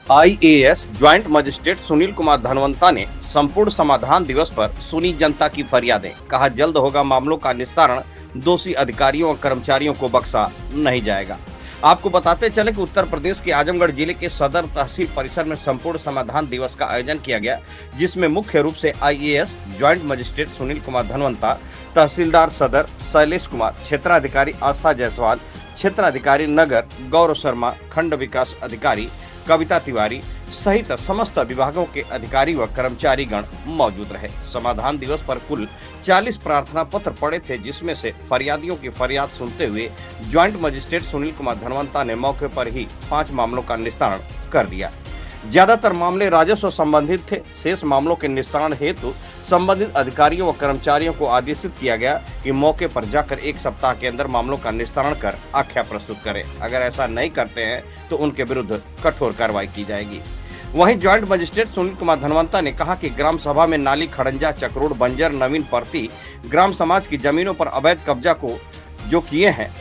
IAS joint magistrate Sunil Kumar Dhanwanta ने संपूर्ण समाधान दिवस पर सुनी जनता की फरियादें। कहा जल्द होगा मामलों का निस्तारण, दोषी अधिकारियों और कर्मचारियों को बख्शा नहीं जाएगा। आपको बताते चले कि उत्तर प्रदेश के आजमगढ़ जिले के सदर तहसील परिसर में संपूर्ण समाधान दिवस का आयोजन किया गया, जिसमें मुख्य रूप से IAS joint magistrate Sunil Kumar Dhanwanta, तहसीलदार सदर शैलेश कुमार, क्षेत्राधिकारी आस्था जायसवाल, क्षेत्राधिकारी नगर गौरव शर्मा, खंड विकास अधिकारी कविता तिवारी सहित समस्त विभागों के अधिकारी व कर्मचारी गण मौजूद रहे। समाधान दिवस पर कुल 40 प्रार्थना पत्र पड़े थे, जिसमें से फरियादियों की फरियाद सुनते हुए ज्वाइंट मजिस्ट्रेट सुनील कुमार धनवंता ने मौके पर ही 5 मामलों का निस्तारण कर दिया। ज्यादातर मामले राजस्व संबंधित थे। शेष मामलों के निस्तारण हेतु संबंधित अधिकारियों व कर्मचारियों को आदेशित किया गया कि मौके पर जाकर 1 सप्ताह के अंदर मामलों का निस्तारण कर आख्या प्रस्तुत करें। अगर ऐसा नहीं करते हैं तो उनके विरुद्ध कठोर कार्रवाई की जाएगी। वहीं ज्वाइंट मजिस्ट्रेट सुनील कुमार धनवंता ने कहा कि ग्राम सभा में नाली, खड़ंजा, चक्रोड़, बंजर, नवीन परती ग्राम समाज की जमीनों पर अवैध कब्जा को जो किए हैं,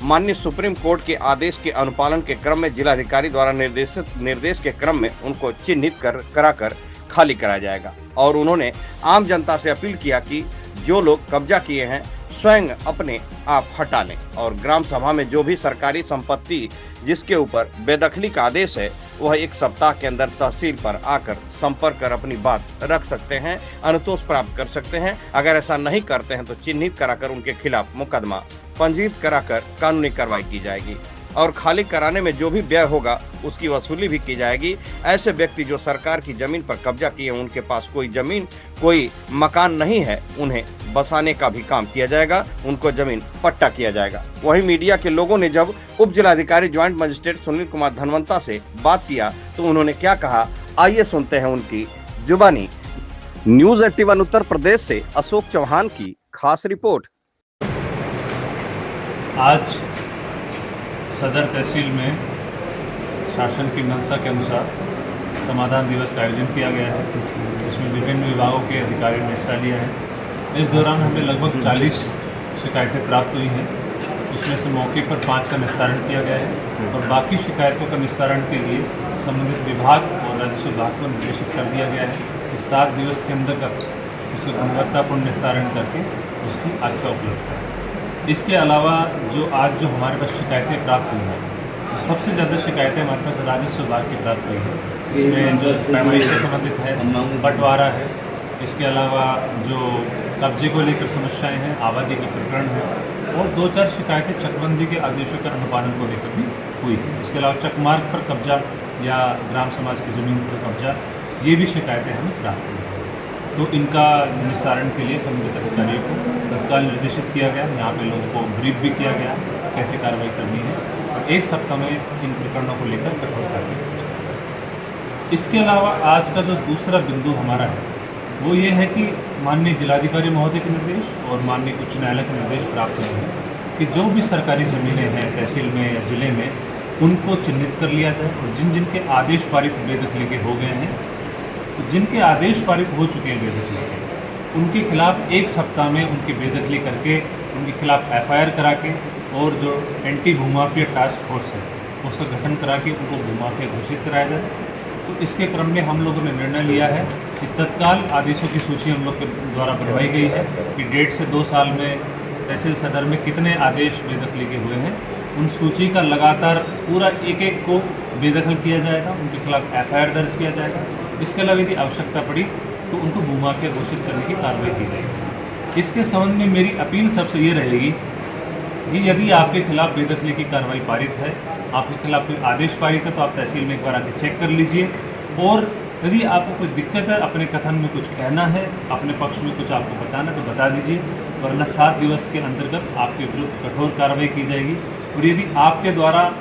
माननीय सुप्रीम कोर्ट के आदेश के अनुपालन के क्रम में जिलाधिकारी द्वारा निर्देश के क्रम में उनको चिन्हित कराकर खाली कराया जाएगा। और उन्होंने आम जनता से अपील किया कि जो लोग कब्जा किए हैं स्वयं अपने आप हटा लें और ग्राम सभा में जो भी सरकारी संपत्ति जिसके ऊपर बेदखली का आदेश है वह 1 सप्ताह के अंदर तहसील पर आकर संपर्क कर अपनी बात रख सकते हैं, अनुतोष प्राप्त कर सकते हैं। अगर ऐसा नहीं करते हैं तो चिन्हित कराकर उनके खिलाफ मुकदमा पंजीकृत कराकर कानूनी कार्रवाई की जाएगी और खाली कराने में जो भी व्यय होगा उसकी वसूली भी की जाएगी। ऐसे व्यक्ति जो सरकार की जमीन पर कब्जा किए, उनके पास कोई जमीन, कोई मकान नहीं है, उन्हें बसाने का भी काम किया जाएगा, उनको जमीन पट्टा किया जाएगा। वहीं मीडिया के लोगों ने जब उप जिलाधिकारी ज्वाइंट मजिस्ट्रेट सुनील कुमार धनवंता से बात किया तो उन्होंने क्या कहा, आइए सुनते हैं उनकी जुबानी। न्यूज 81 उत्तर प्रदेश से अशोक चौहान की खास रिपोर्ट। आज सदर तहसील में शासन की मंशा के अनुसार समाधान दिवस का आयोजन किया गया है। इसमें विभिन्न विभागों के अधिकारियों ने हिस्सा लिया है। इस दौरान हमें लगभग 40 शिकायतें प्राप्त हुई हैं। उसमें से मौके पर 5 का निस्तारण किया गया है और बाकी शिकायतों का निस्तारण के लिए संबंधित विभाग और राजस्व विभाग को निर्देशित कर दिया गया है कि 7 दिवस के अंदर उसका गुणवत्तापूर्ण निस्तारण करके उसकी आख्या उपलब्ध है। इसके अलावा जो हमारे पास शिकायतें प्राप्त हुई हैं, सबसे ज़्यादा शिकायतें हमारे पास राजस्व विभाग की प्राप्त हुई हैं। इसमें जो पैमाइश से संबंधित है, बंटवारा है, इसके अलावा जो कब्जे को लेकर समस्याएं हैं, आबादी के प्रकरण है और 2-4 शिकायतें चकबंदी के आदेशों के अनुपालन को लेकर भी हुई है। इसके अलावा चकमार्ग पर कब्जा या ग्राम समाज की ज़मीन पर कब्जा, ये भी शिकायतें हमें प्राप्त हुई हैं। तो इनका निस्तारण के लिए संबंधित अधिकारियों को तत्काल निर्देशित किया गया। यहाँ पे लोगों को ब्रीफ भी किया गया कैसे कार्रवाई करनी है और 1 सप्ताह में इन प्रकरणों को लेकर कठोर कार्रवाई की जाएगी। इसके अलावा आज का जो दूसरा बिंदु हमारा है वो ये है कि माननीय जिलाधिकारी महोदय के निर्देश और माननीय उच्च न्यायालय के निर्देश प्राप्त हुए हैं कि जो भी सरकारी ज़मीनें हैं तहसील में या ज़िले में, उनको चिन्हित कर लिया जाए और जिनके आदेश पारित बेदखली के हो गए हैं, तो जिनके आदेश पारित हो चुके हैं बेदखली के, उनके खिलाफ 1 सप्ताह में उनकी बेदखली करके उनके खिलाफ FIR करा के और जो एंटी भूमाफिया टास्क फोर्स है उसका गठन करा के उनको भूमाफिया घोषित कराया जाए। तो इसके क्रम में हम लोगों ने निर्णय लिया है कि तत्काल आदेशों की सूची हम लोग के द्वारा बनवाई गई है कि 1.5 से 2 साल में तहसील सदर में कितने आदेश बेदखली के हुए हैं, उन सूची का लगातार पूरा एक को बेदखल किया जाएगा, उनके खिलाफ FIR दर्ज किया जाएगा। इसके अलावा यदि आवश्यकता पड़ी तो उनको भूमाफिया घोषित करने की कार्रवाई की जाएगी। इसके संबंध में मेरी अपील सबसे ये रहेगी कि यदि आपके खिलाफ बेदखली की कार्रवाई पारित है, आपके खिलाफ कोई आदेश पारित है, तो आप तहसील में एक बार आके चेक कर लीजिए और यदि आपको कोई दिक्कत है, अपने कथन में कुछ कहना है, अपने पक्ष में कुछ आपको बताना तो बता दीजिए, वरना 7 दिवस के अंतर्गत आपके विरुद्ध कठोर कार्रवाई की जाएगी। और यदि आपके द्वारा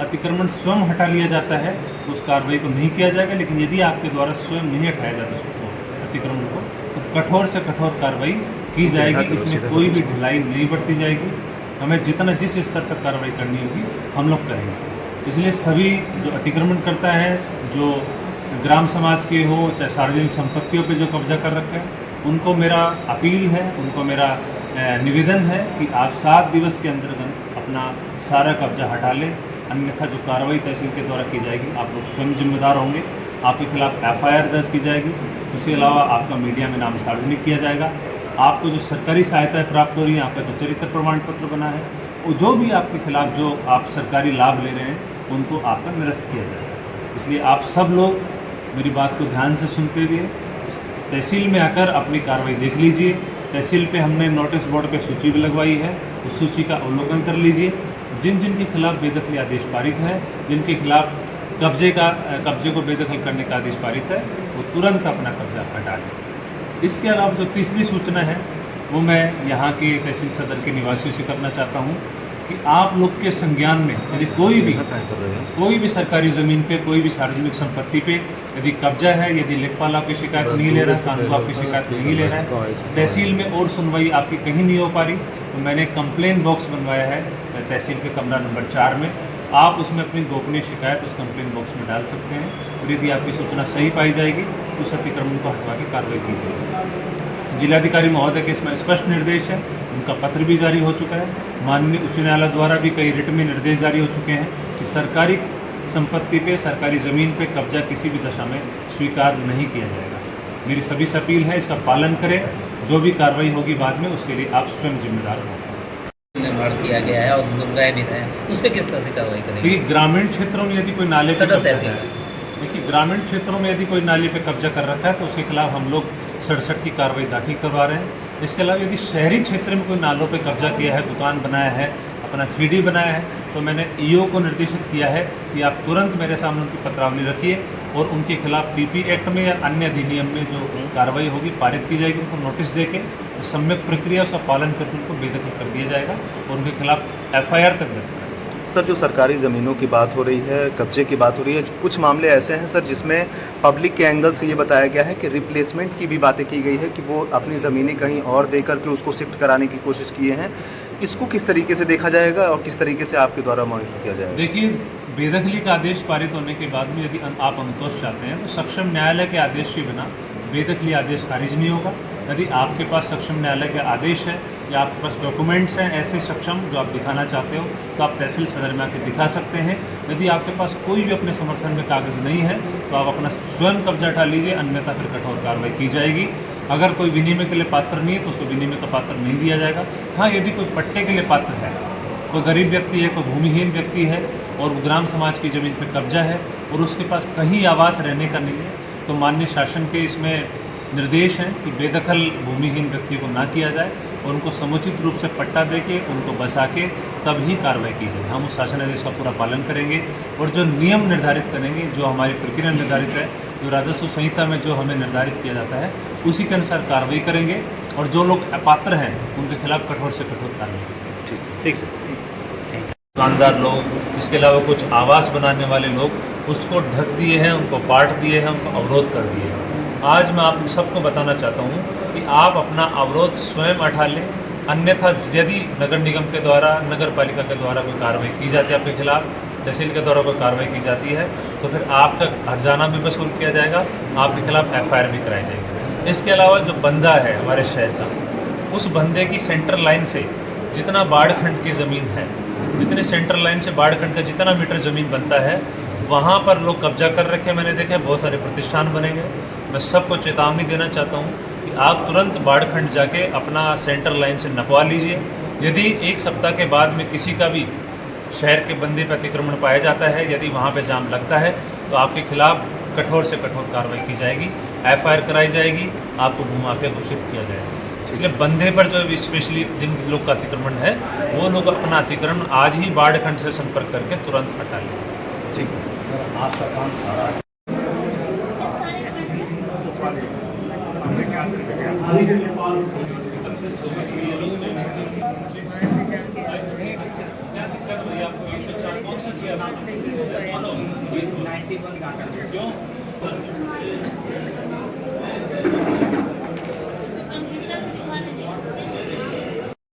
अतिक्रमण स्वयं हटा लिया जाता है तो उस कार्रवाई को नहीं किया जाएगा, लेकिन यदि आपके द्वारा स्वयं नहीं हटाया जाता उसको अतिक्रमण को, तो कठोर से कठोर कार्रवाई की जाएगी। इसमें कोई भी ढिलाई नहीं बरती जाएगी। हमें जितना जिस स्तर तक कार्रवाई करनी होगी हम लोग करेंगे। इसलिए सभी जो अतिक्रमण करता है, जो ग्राम समाज के हो चाहे सार्वजनिक संपत्तियों पे जो कब्जा कर रखा है, उनको मेरा अपील है, उनको मेरा निवेदन है कि आप 7 दिवस के अंदर अपना सारा कब्जा हटा लें, अन्यथा जो कार्रवाई तहसील के द्वारा की जाएगी आप लोग स्वयं जिम्मेदार होंगे। आपके खिलाफ FIR दर्ज की जाएगी। उसके अलावा आपका मीडिया में नाम सार्वजनिक किया जाएगा। आपको जो सरकारी सहायता प्राप्त हो रही है, आपका जो चरित्र प्रमाण पत्र बना है, वो जो भी आपके खिलाफ जो आप सरकारी लाभ ले रहे हैं उनको आपका निरस्त किया जाएगा। इसलिए आप सब लोग मेरी बात को ध्यान से सुनते हुए तहसील में आकर अपनी कार्रवाई देख लीजिए। तहसील पे हमने नोटिस बोर्ड पे सूची भी लगवाई है, उस सूची का अवलोकन कर लीजिए। जिन जिन के खिलाफ बेदखली आदेश पारित है, जिनके खिलाफ कब्जे को बेदखल करने का आदेश पारित है, वो तुरंत अपना कब्जा हटा लें। इसके अलावा जो तीसरी सूचना है वो मैं यहाँ के तहसील सदर के निवासियों से करना चाहता हूँ कि आप लोग के संज्ञान में यदि कोई भी सरकारी ज़मीन पे, कोई भी सार्वजनिक संपत्ति पे यदि कब्जा है, यदि लेखपाल आपकी शिकायत नहीं ले रहा है, कानून आपकी शिकायत नहीं ले रहा है, तहसील में और सुनवाई आपकी कहीं नहीं हो पा रही, तो मैंने कंप्लेन बॉक्स बनवाया है तहसील के कमरा नंबर 4 में। आप उसमें अपनी गोपनीय शिकायत उस कंप्लेन बॉक्स में डाल सकते हैं और यदि आपकी सूचना सही पाई जाएगी तो उस अतिक्रमण को हटवा के कार्रवाई की जाएगी। जिलाधिकारी महोदय के इसमें स्पष्ट निर्देश है, उनका पत्र भी जारी हो चुका है। माननीय उच्च न्यायालय द्वारा भी कई रिट में निर्देश जारी हो चुके हैं कि सरकारी संपत्ति पे, सरकारी ज़मीन पे कब्जा किसी भी दशा में स्वीकार नहीं किया जाएगा। मेरी सभी से अपील है, इसका पालन करें। जो भी कार्रवाई होगी बाद में उसके लिए आप स्वयं जिम्मेदार हों। निर्माण किया गया है और दुर्गाएं भी हैं, उस पर किस तरह से कार्रवाई करेंगे? देखिए, ग्रामीण क्षेत्रों में यदि कोई नाले पे सदर कब्जा तहसील है, देखिए ग्रामीण क्षेत्रों में यदि कोई नाले पे कब्जा कर रखा है तो उसके खिलाफ हम लोग 67 की कार्रवाई दाखिल करवा रहे हैं। इसके अलावा यदि शहरी क्षेत्र में कोई नालों पे कब्जा किया है, दुकान बनाया है, अपना CD बनाया है, तो मैंने EO को निर्देशित किया है कि आप तुरंत मेरे सामने उनकी पत्रावली रखिए और उनके खिलाफ PP एक्ट में या अन्य अधिनियम में जो कार्रवाई होगी पारित की जाएगी। उनको नोटिस देके सम्यक प्रक्रिया उसका पालन करके उनको बेदखल कर दिया जाएगा और उनके खिलाफ FIR तक दर्ज करेंगे। सर, जो सरकारी ज़मीनों की बात हो रही है, कब्जे की बात हो रही है, कुछ मामले ऐसे हैं सर जिसमें पब्लिक के एंगल से ये बताया गया है कि रिप्लेसमेंट की भी बातें की गई है कि वो अपनी ज़मीनें कहीं और दे करके उसको शिफ्ट कराने की कोशिश किए हैं। इसको किस तरीके से देखा जाएगा और किस तरीके से आपके द्वारा मॉनिटर किया जाएगा? देखिए, बेदखली का आदेश पारित होने के बाद में यदि आप अनुतोष चाहते हैं तो सक्षम न्यायालय के आदेश के बिना बेदखली आदेश खारिज नहीं होगा। यदि आपके पास सक्षम न्यायालय का आदेश है या आपके पास डॉक्यूमेंट्स हैं ऐसे सक्षम जो आप दिखाना चाहते हो तो आप तहसील सदर में आके दिखा सकते हैं। यदि आपके पास कोई भी अपने समर्थन में कागज़ नहीं है तो आप अपना स्वयं कब्जा हटा लीजिए, अन्यथा फिर कठोर कार्रवाई की जाएगी। अगर कोई विनिमय के लिए पात्र नहीं है तो उसको विनिमय का पात्र नहीं दिया जाएगा। हाँ, यदि कोई पट्टे के लिए पात्र है, कोई गरीब व्यक्ति है, कोई भूमिहीन व्यक्ति है और ग्राम समाज की ज़मीन पर कब्जा है और उसके पास कहीं आवास रहने का नहीं है, तो माननीय शासन के इसमें निर्देश हैं कि बेदखल भूमिहीन व्यक्ति को ना किया जाए और उनको समुचित रूप से पट्टा देके उनको बसा के तब ही कार्रवाई की जाए। हम उस शासन आदेश का पूरा पालन करेंगे और जो नियम निर्धारित करेंगे, जो हमारी प्रक्रिया निर्धारित है, जो राजस्व संहिता में जो हमें निर्धारित किया जाता है उसी के अनुसार कार्रवाई करेंगे और जो लोग अपात्र हैं उनके खिलाफ कठोर से कठोर कार्रवाई। ठीक सर। दुकानदार लोग, इसके अलावा कुछ आवास बनाने वाले लोग उसको ढक दिए हैं, उनको पाट दिए हैं, उनको अवरोध कर दिए हैं। आज मैं आप सबको बताना चाहता हूँ कि आप अपना अवरोध स्वयं हटा लें, अन्यथा यदि नगर निगम के द्वारा, नगर पालिका के द्वारा कोई कार्रवाई की जाती है आपके खिलाफ, तहसील के द्वारा कोई कार्रवाई की जाती है तो फिर आपका हर्जाना भी वसूल किया जाएगा, आपके खिलाफ FIR भी कराई जाएगी। इसके अलावा जो बंदा है हमारे शहर का, उस बंदे की सेंट्रल लाइन से जितना बाढ़ खंड की ज़मीन है, जितने सेंट्रल लाइन से बाढ़ खंड का जितना मीटर ज़मीन बनता है वहाँ पर लोग कब्जा कर रखे हैं। मैंने देखा है बहुत सारे प्रतिष्ठान बनेंगे। मैं सबको चेतावनी देना चाहता हूँ कि आप तुरंत बाढ़ खंड जाके अपना सेंट्रल लाइन से नपवा लीजिए। यदि 1 सप्ताह के बाद में किसी का भी शहर के बंदे पर अतिक्रमण पाया जाता है, यदि वहाँ पे जाम लगता है तो आपके खिलाफ कठोर से कठोर कार्रवाई की जाएगी, FIR कराई जाएगी, आपको भूमाफिया घोषित किया जाएगा। इसलिए बंदे पर जो स्पेशली जिन लोग का अतिक्रमण है वो लोग अपना अतिक्रमण आज ही बाढ़ खंड से संपर्क करके तुरंत हटा लें। ठीक है, आपका काम सारा सही हो गया। 91 क्यों?